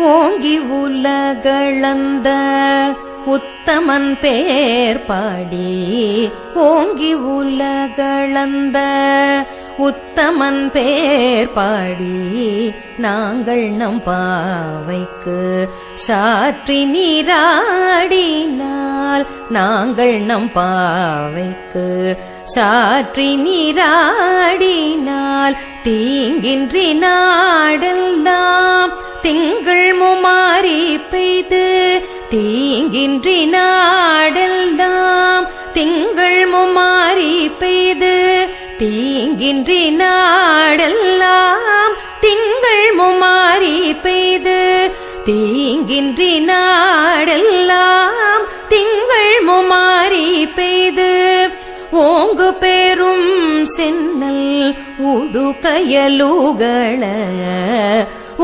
ஓங்கி உலகளந்த உத்தமன் பேர் பாடி ஓங்கி உலகளந்த உத்தமன் பேர் பாடி நாங்கள் நம் பாவைக்கு சாற்றி நீராடினால் நாங்கள் நம் பாவைக்கு சாற்றி நீராடினால் தீங்கின்றி நாடெல்லாம் திங்கள் முமாரி பெய்து தீங்கின்றி நாடெல்லாம் திங்கள் முமாரி பெய்து தீங்கின்றி நாடெல்லாம் திங்கள் முமாரி பெய்து தீங்கின்றி நாடெல்லாம் திங்கள் முமாரி பெய்து ஓங்கு பெரும் சென்னல் உடுகயலுகள